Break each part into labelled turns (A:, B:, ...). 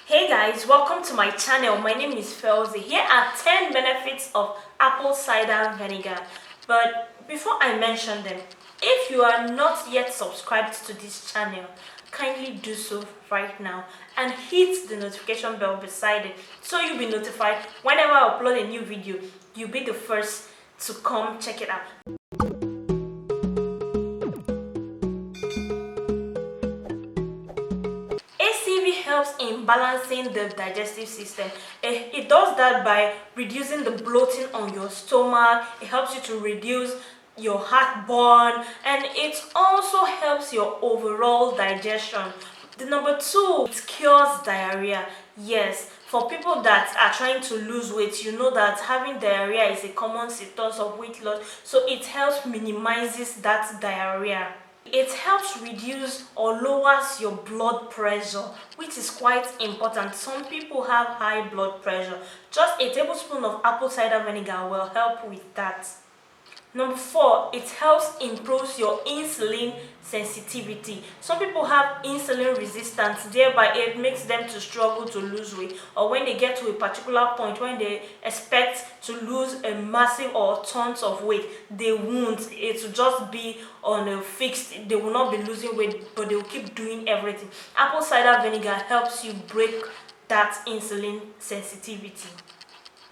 A: Hey guys, welcome to my channel. My name is Felzi. Here are 10 benefits of apple cider vinegar. But before I mention them, if you are not yet subscribed to this channel, kindly do so right now and hit the notification bell beside it so you'll be notified whenever I upload a new video. You'll be the first to come check it out. Helps in balancing the digestive system. It does that by reducing the bloating on your stomach. It helps you to reduce your heartburn, and it also helps your overall digestion. The number 2, it cures diarrhea. Yes, for people that are trying to lose weight, you know that having diarrhea is a common symptom of weight loss, so it helps minimizes that diarrhea. It helps reduce or lowers your blood pressure, which is quite important. Some people have high blood pressure. Just a tablespoon of apple cider vinegar will help with that. Number 4, it helps improve your insulin sensitivity. Some people have insulin resistance, thereby it makes them to struggle to lose weight, or when they get to a particular point when they expect to lose a massive or tons of weight, they won't. It will just be on a fixed, they will not be losing weight, but they will keep doing everything. Apple cider vinegar helps you break that insulin sensitivity.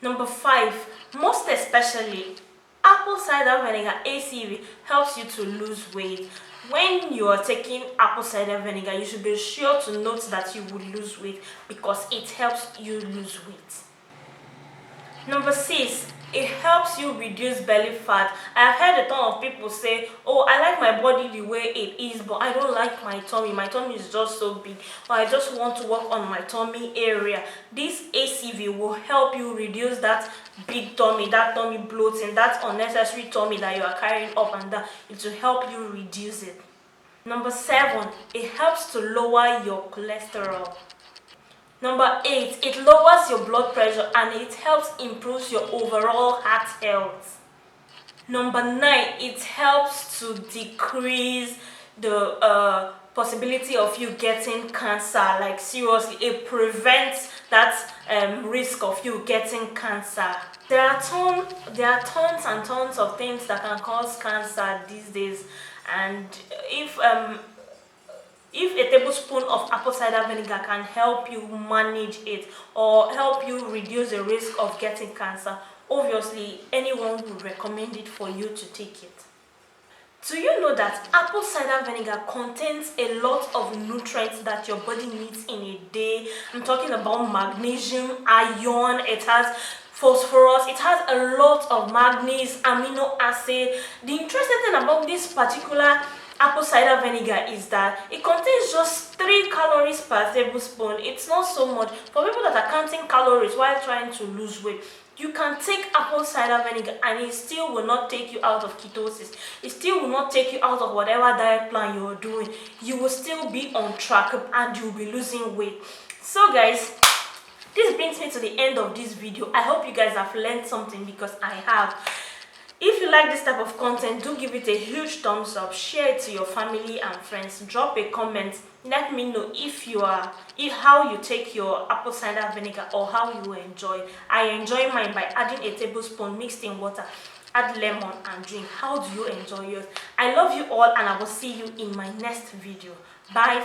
A: Number 5, most especially, apple cider vinegar ACV helps you to lose weight. When you are taking apple cider vinegar, you should be sure to note that you will lose weight because it helps you lose weight. Number 6, it helps you reduce belly fat. I have heard a ton of people say, oh, I like my body the way it is, but I don't like my tummy. My tummy is just so big, or I just want to work on my tummy area. This ACV will help you reduce that big tummy, that tummy bloating, that unnecessary tummy that you are carrying up and down. It will help you reduce it. Number 7, it helps to lower your cholesterol. Number 8, it lowers your blood pressure and it helps improve your overall heart health. Number 9, it helps to decrease the possibility of you getting cancer. Like seriously, it prevents that risk of you getting cancer. There are tons and tons of things that can cause cancer these days, and if a tablespoon of apple cider vinegar can help you manage it or help you reduce the risk of getting cancer, obviously anyone would recommend it for you to take it. Do you know that apple cider vinegar contains a lot of nutrients that your body needs in a day? I'm talking about magnesium, iron, it has phosphorus, it has a lot of manganese, amino acid. The interesting thing about this particular apple cider vinegar is that it contains just 3 calories per tablespoon. It's not so much. For people that are counting calories while trying to lose weight, you can take apple cider vinegar and it still will not take you out of ketosis. It still will not take you out of whatever diet plan you're doing. You will still be on track and you'll be losing weight. So guys, this brings me to the end of this video. I hope you guys have learned something, because I have. If you like this type of content, do give it a huge thumbs up, share it to your family and friends, drop a comment, let me know how you take your apple cider vinegar or how you enjoy. I enjoy mine by adding a tablespoon mixed in water, add lemon and drink. How do you enjoy yours? I love you all and I will see you in my next video. Bye.